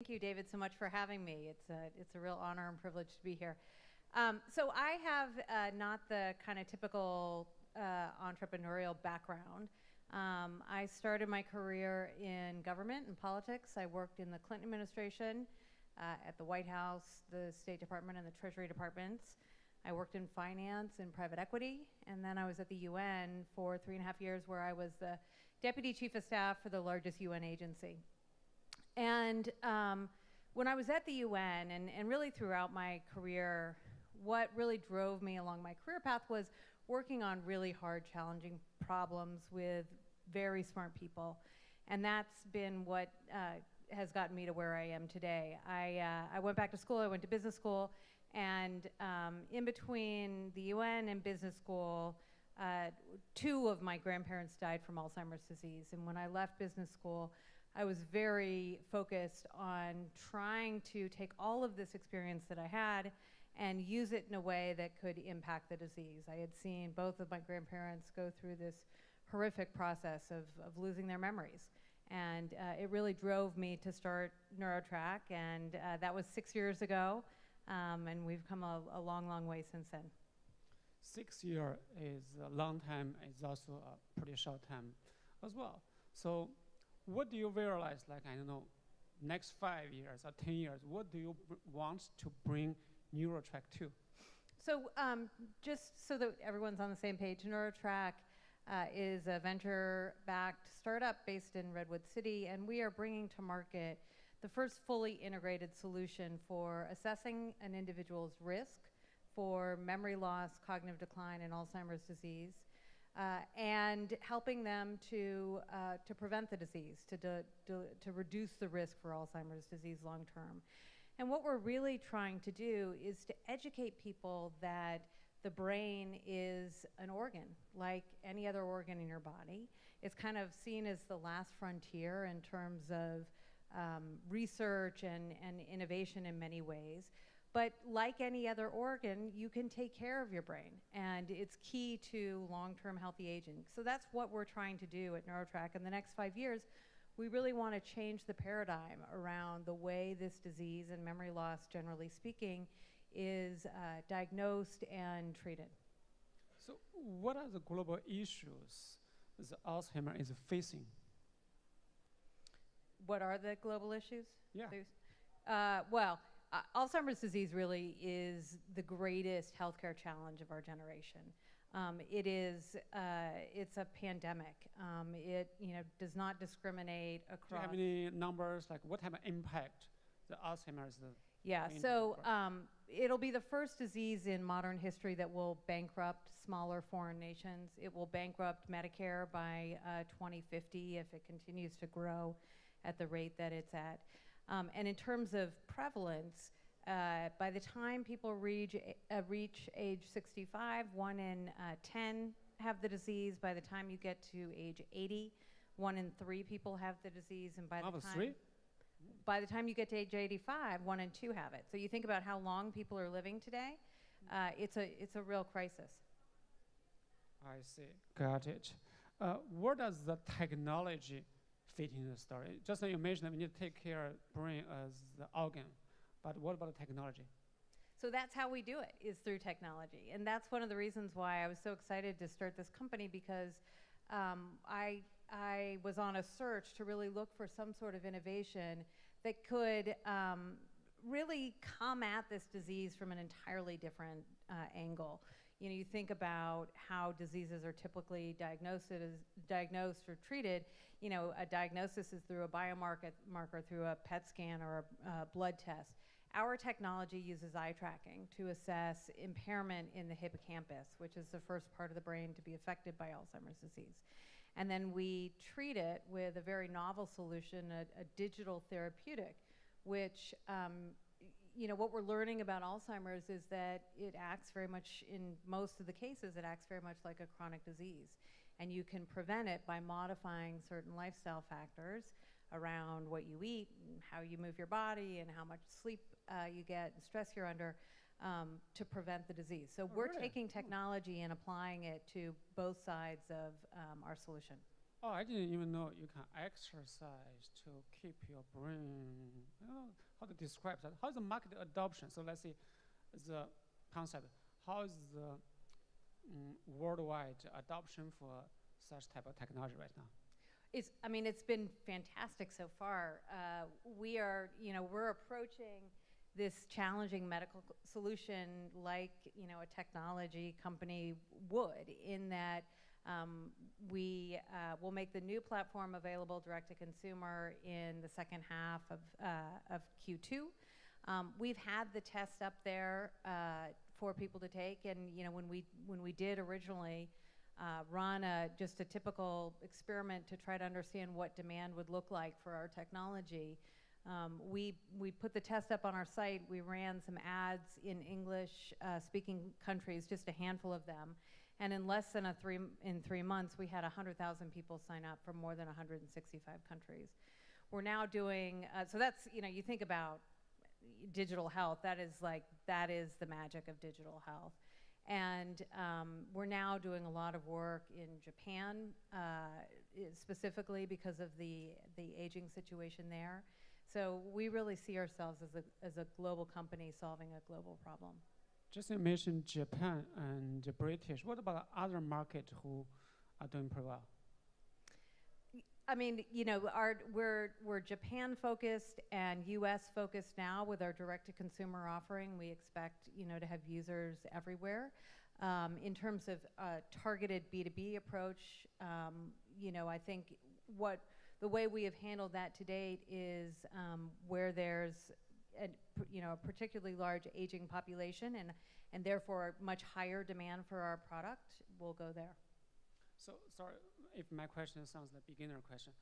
Thank you, David, so much for having me. It's a real honor and privilege to be here. So I have not the kind of typical entrepreneurial background. I started my career in government and politics. I worked in the Clinton administration, at the White House, the State Department, and the Treasury Departments. I worked in finance and private equity, and then I was at the UN for 3.5 years, where I was the Deputy Chief of Staff for the largest UN agency. And when I was at the UN, and really throughout my career, what really drove me along my career path was working on really hard, challenging problems with very smart people. And that's been what has gotten me to where I am today. I went back to school, I went to business school, and in between the UN and business school, 2 of my grandparents died from Alzheimer's disease. And when I left business school, I was very focused on trying to take all of this experience that I had and use it in a way that could impact the disease. I had seen both of my grandparents go through this horrific process of losing their memories. And it really drove me to start Neurotrack, and that was 6 years ago, and we've come a long, long way since then. 6 years is a long time. It's also a pretty short time as well. So what do you visualize, like, I don't know, next 5 years or 10 years, what do you want to bring Neurotrack to? So just so that everyone's on the same page, Neurotrack is a venture-backed startup based in Redwood City, and we are bringing to market the first fully integrated solution for assessing an individual's risk for memory loss, cognitive decline, and Alzheimer's disease, and helping them to prevent the disease, to reduce the risk for Alzheimer's disease long term. And what we're really trying to do is to educate people that the brain is an organ, like any other organ in your body. It's kind of seen as the last frontier in terms of research and innovation in many ways. But like any other organ, you can take care of your brain, and it's key to long-term healthy aging. So that's what we're trying to do at Neurotrack. In the next 5 years, we really want to change the paradigm around the way this disease and memory loss, generally speaking, is diagnosed and treated. So what are the global issues that Alzheimer is facing? What are the global issues? Yeah. Alzheimer's disease really is the greatest healthcare challenge of our generation. It's a pandemic. It does not discriminate across. Do you have any numbers, like what type of impact the Alzheimer's? Yeah, so it'll be the first disease in modern history that will bankrupt smaller foreign nations. It will bankrupt Medicare by 2050 if it continues to grow at the rate that it's at. And in terms of prevalence, by the time people reach age 65, 1 in 10 have the disease. By the time you get to age 80, 1 in 3 people have the disease. And by the time you get to age 85, 1 in 2 have it. So you think about how long people are living today, it's a real crisis. I see, got it. Where does the technology fit in the story? Just like you mentioned, we need to take care of brain as the organ, but what about the technology? So that's how we do it, is through technology. And that's one of the reasons why I was so excited to start this company, because I was on a search to really look for some sort of innovation that could really come at this disease from an entirely different angle. You think about how diseases are typically diagnosed or treated. A diagnosis is through a biomarker, through a PET scan or a blood test. Our technology uses eye tracking to assess impairment in the hippocampus, which is the first part of the brain to be affected by Alzheimer's disease. And then we treat it with a very novel solution, a digital therapeutic, which what we're learning about Alzheimer's is that it acts very much, in most of the cases, it acts very much like a chronic disease. And you can prevent it by modifying certain lifestyle factors around what you eat, and how you move your body, and how much sleep you get, and stress you're under, to prevent the disease. So we're taking technology and applying it to both sides of our solution. Oh, I didn't even know you can exercise to keep your brain. I don't know how to describe that. How's the market adoption? So let's see the concept. How is the worldwide adoption for such type of technology right now? It's been fantastic so far. We're approaching this challenging medical solution like, a technology company would, in that we will make the new platform available direct to consumer in the second half of Q2. We've had the test up there for people to take, and when we did originally run just a typical experiment to try to understand what demand would look like for our technology, we put the test up on our site. We ran some ads in English speaking countries, just a handful of them, and in less than 3 months we had 100,000 people sign up from more than 165 countries. We're now doing so that's, you think about digital health, that is the magic of digital health. And we're now doing a lot of work in Japan, specifically because of the aging situation there. So we really see ourselves as a global company solving a global problem. Just you mentioned Japan and the British. What about other markets who are doing pretty well? We're Japan focused and US focused now with our direct to consumer offering. We expect, to have users everywhere. In terms of targeted B2B approach, I think the way we have handled that to date is where there's a particularly large aging population and therefore much higher demand for our product, we'll go there. So, sorry if my question sounds like a beginner question.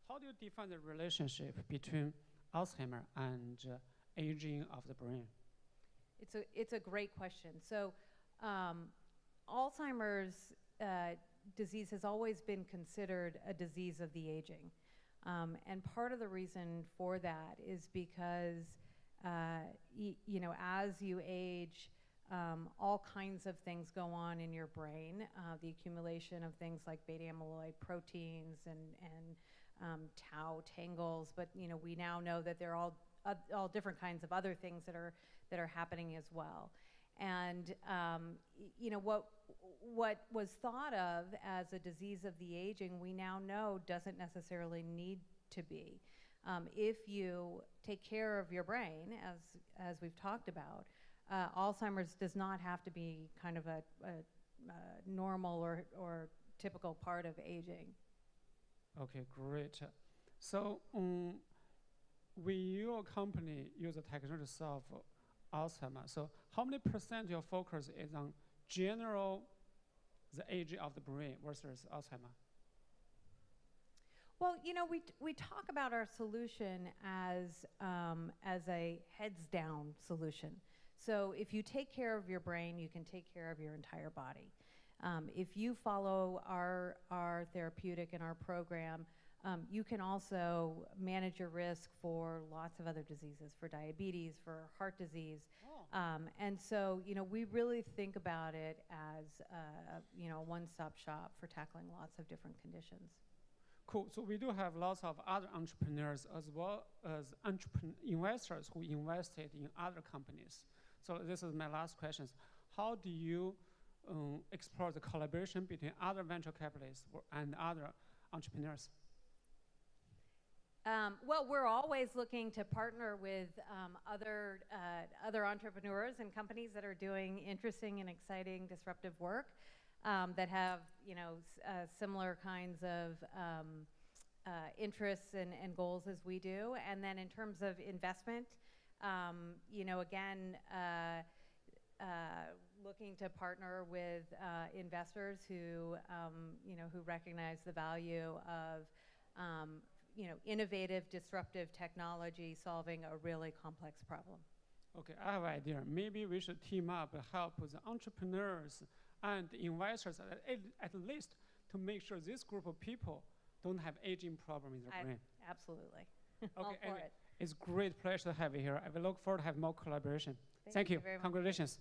How do you define the relationship between Alzheimer and aging of the brain? It's a great question. So, Alzheimer's disease has always been considered a disease of the aging. And part of the reason for that is because, as you age, all kinds of things go on in your brain, the accumulation of things like beta amyloid proteins and tau tangles, but we now know that there are all different kinds of other things that are happening as well. And what was thought of as a disease of the aging, we now know doesn't necessarily need to be. If you take care of your brain, as we've talked about, Alzheimer's does not have to be kind of a normal or typical part of aging. Okay, great. So, when your company use a technology to solve Alzheimer, so how many % of your focus is on the aging of the brain versus Alzheimer? Well, we talk about our solution as a heads down solution. So if you take care of your brain, you can take care of your entire body. If you follow our therapeutic and our program, you can also manage your risk for lots of other diseases, for diabetes, for heart disease. Oh. And so, we really think about it as a one-stop shop for tackling lots of different conditions. Cool. So we do have lots of other entrepreneurs as well as investors who invested in other companies. So this is my last question. How do you explore the collaboration between other venture capitalists and other entrepreneurs? Well, we're always looking to partner with other entrepreneurs and companies that are doing interesting and exciting disruptive work that have similar kinds of interests and goals as we do. And then in terms of investment, again, looking to partner with investors who recognize the value of innovative, disruptive technology solving a really complex problem. Okay, I have an idea. Maybe we should team up and help the entrepreneurs and investors at least to make sure this group of people don't have aging problem in their brain. Absolutely. Okay, All for anyway, it. It's great pleasure to have you here. I will look forward to have more collaboration. Thank you. Very much. Congratulations.